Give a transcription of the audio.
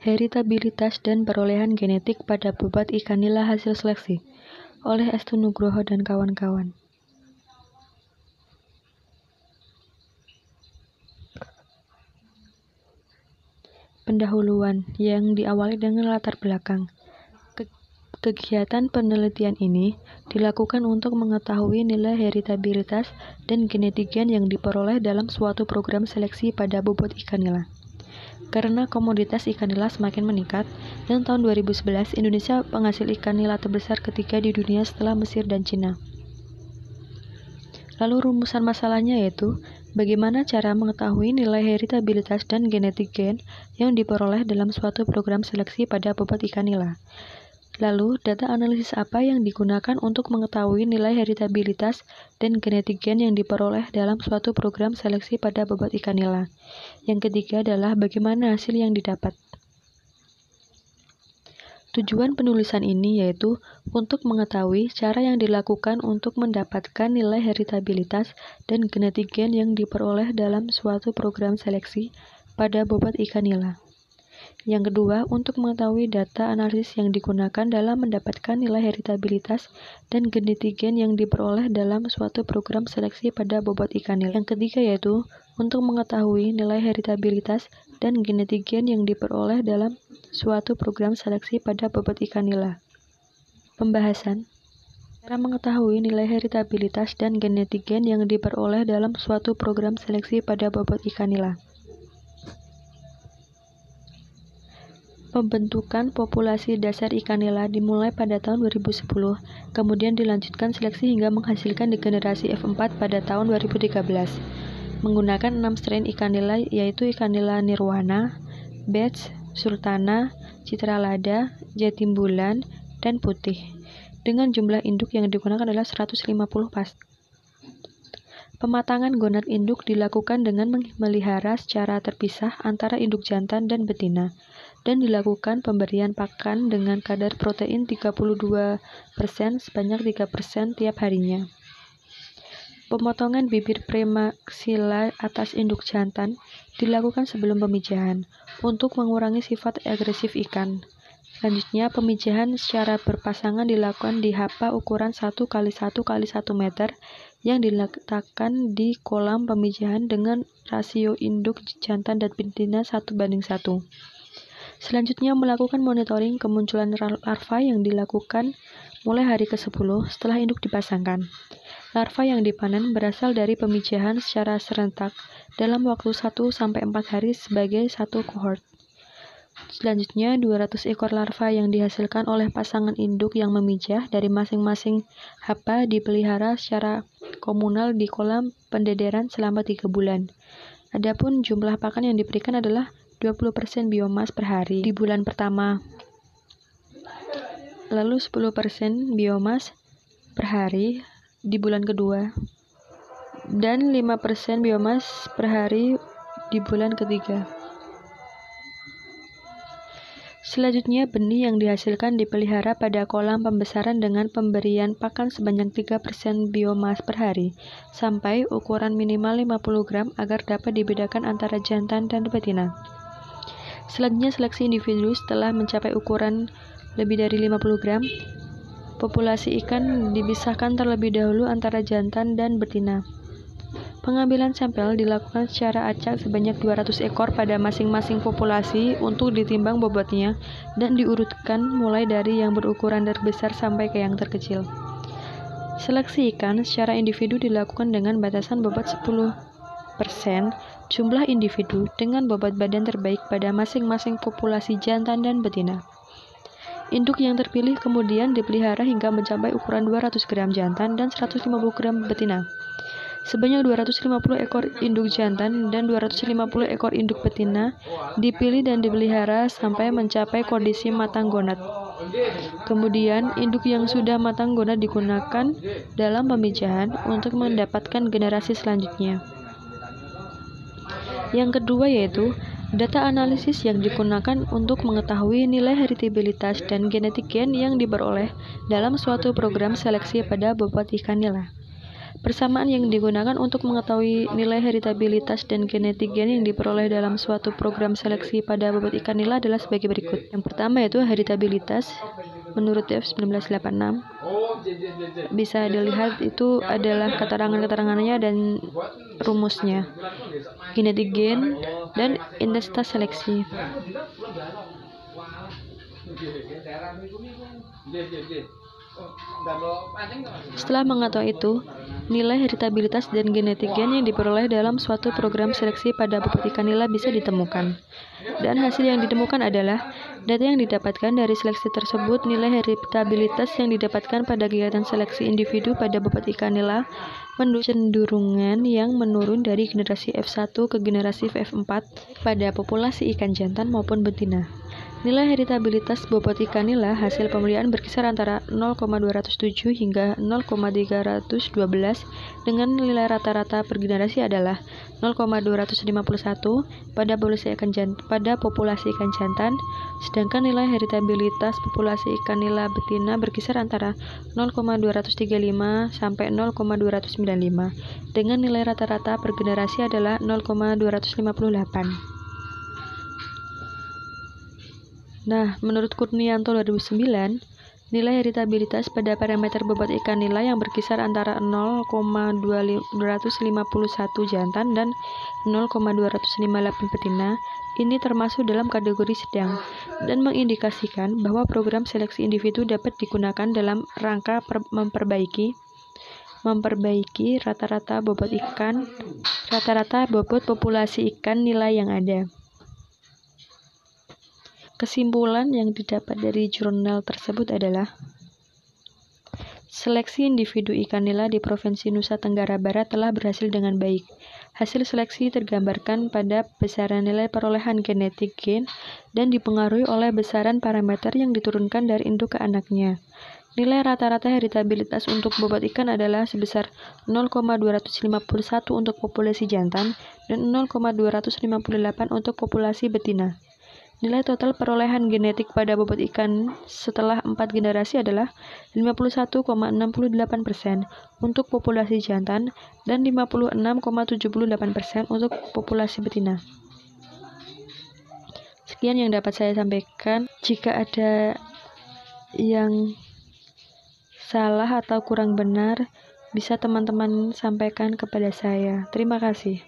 Heritabilitas dan perolehan genetik pada bobot ikan nila hasil seleksi oleh Estu Nugroho dan kawan-kawan. Pendahuluan yang diawali dengan latar belakang. Kegiatan penelitian ini dilakukan untuk mengetahui nilai heritabilitas dan genetik gen yang diperoleh dalam suatu program seleksi pada bobot ikan nila. Karena komoditas ikan nila semakin meningkat, dan tahun 2011 Indonesia penghasil ikan nila terbesar ketiga di dunia setelah Mesir dan Cina. Lalu rumusan masalahnya yaitu, bagaimana cara mengetahui nilai heritabilitas dan genetik gen yang diperoleh dalam suatu program seleksi pada bobot ikan nila. Lalu, data analisis apa yang digunakan untuk mengetahui nilai heritabilitas dan genetik gen yang diperoleh dalam suatu program seleksi pada bobot ikan nila. Yang ketiga adalah bagaimana hasil yang didapat. Tujuan penulisan ini yaitu untuk mengetahui cara yang dilakukan untuk mendapatkan nilai heritabilitas dan genetik gen yang diperoleh dalam suatu program seleksi pada bobot ikan nila. Yang kedua, untuk mengetahui data analisis yang digunakan dalam mendapatkan nilai heritabilitas dan genetik gen yang diperoleh dalam suatu program seleksi pada bobot ikan nila. Yang ketiga yaitu untuk mengetahui nilai heritabilitas dan genetik gen yang diperoleh dalam suatu program seleksi pada bobot ikan nila. Pembahasan. Cara mengetahui nilai heritabilitas dan genetik gen yang diperoleh dalam suatu program seleksi pada bobot ikan nila. Pembentukan populasi dasar ikan nila dimulai pada tahun 2010, kemudian dilanjutkan seleksi hingga menghasilkan generasi F4 pada tahun 2013, menggunakan 6 strain ikan nila yaitu ikan nila Nirwana, Bets, Sultana, Citra Lada, Jatim Bulan, dan Putih, dengan jumlah induk yang digunakan adalah 150 pas. Pematangan gonad induk dilakukan dengan memelihara secara terpisah antara induk jantan dan betina, dan dilakukan pemberian pakan dengan kadar protein 32% sebanyak 3% tiap harinya. Pemotongan bibir premaksila atas induk jantan dilakukan sebelum pemijahan, untuk mengurangi sifat agresif ikan. Selanjutnya, pemijahan secara berpasangan dilakukan di hapa ukuran 1 x 1 x 1 meter yang diletakkan di kolam pemijahan dengan rasio induk jantan dan betina 1:1. Selanjutnya, melakukan monitoring kemunculan larva yang dilakukan mulai hari ke-10 setelah induk dipasangkan. Larva yang dipanen berasal dari pemijahan secara serentak dalam waktu 1-4 hari sebagai satu kohort. Selanjutnya, 200 ekor larva yang dihasilkan oleh pasangan induk yang memijah dari masing-masing hapa dipelihara secara komunal di kolam pendederan selama 3 bulan. Adapun jumlah pakan yang diberikan adalah 20% biomas per hari di bulan pertama, lalu 10% biomas per hari di bulan kedua, dan 5% biomas per hari di bulan ketiga. Selanjutnya, benih yang dihasilkan dipelihara pada kolam pembesaran dengan pemberian pakan sebanyak 3% biomas per hari, sampai ukuran minimal 50 gram agar dapat dibedakan antara jantan dan betina. Selanjutnya, seleksi individu setelah mencapai ukuran lebih dari 50 gram. Populasi ikan dipisahkan terlebih dahulu antara jantan dan betina. Pengambilan sampel dilakukan secara acak sebanyak 200 ekor pada masing-masing populasi untuk ditimbang bobotnya dan diurutkan mulai dari yang berukuran terbesar sampai ke yang terkecil. Seleksi ikan secara individu dilakukan dengan batasan bobot 10% jumlah individu dengan bobot badan terbaik pada masing-masing populasi jantan dan betina. Induk yang terpilih kemudian dipelihara hingga mencapai ukuran 200 gram jantan dan 150 gram betina. Sebanyak 250 ekor induk jantan dan 250 ekor induk betina dipilih dan dipelihara sampai mencapai kondisi matang gonad. Kemudian, induk yang sudah matang gonad digunakan dalam pemijahan untuk mendapatkan generasi selanjutnya. Yang kedua yaitu data analisis yang digunakan untuk mengetahui nilai heritabilitas dan genetik gen yang diperoleh dalam suatu program seleksi pada bobot ikan nila. Persamaan yang digunakan untuk mengetahui nilai heritabilitas dan genetik gen yang diperoleh dalam suatu program seleksi pada bobot ikan nila adalah sebagai berikut. Yang pertama yaitu heritabilitas. Menurut Dev 1986, bisa dilihat itu adalah keterangan-keterangannya dan rumusnya, genetik gen, dan intensitas seleksi. Setelah mengetahui itu, nilai heritabilitas dan genetik gen yang diperoleh dalam suatu program seleksi pada bobot ikan nila bisa ditemukan. Dan hasil yang ditemukan adalah data yang didapatkan dari seleksi tersebut. Nilai heritabilitas yang didapatkan pada kegiatan seleksi individu pada bobot ikan nila menunjukkan cenderungan yang menurun dari generasi F1 ke generasi F4 pada populasi ikan jantan maupun betina. Nilai heritabilitas bobot ikan nila hasil pemeliharaan berkisar antara 0,207 hingga 0,312 dengan nilai rata-rata per generasi adalah 0,251 pada populasi ikan jantan, sedangkan nilai heritabilitas populasi ikan nila betina berkisar antara 0,235 sampai 0,295 dengan nilai rata-rata per generasi adalah 0,258. Nah, menurut Kurnianto 2009, nilai heritabilitas pada parameter bobot ikan nila yang berkisar antara 0,251 jantan dan 0,258 betina ini termasuk dalam kategori sedang dan mengindikasikan bahwa program seleksi individu dapat digunakan dalam rangka memperbaiki rata-rata bobot populasi ikan nila yang ada. Kesimpulan yang didapat dari jurnal tersebut adalah seleksi individu ikan nila di Provinsi Nusa Tenggara Barat telah berhasil dengan baik. Hasil seleksi tergambarkan pada besaran nilai perolehan genetik gen dan dipengaruhi oleh besaran parameter yang diturunkan dari induk ke anaknya. Nilai rata-rata heritabilitas untuk bobot ikan adalah sebesar 0,251 untuk populasi jantan dan 0,258 untuk populasi betina. Nilai total perolehan genetik pada bobot ikan setelah 4 generasi adalah 51,68% untuk populasi jantan dan 56,78% untuk populasi betina. Sekian yang dapat saya sampaikan. Jika ada yang salah atau kurang benar, bisa teman-teman sampaikan kepada saya. Terima kasih.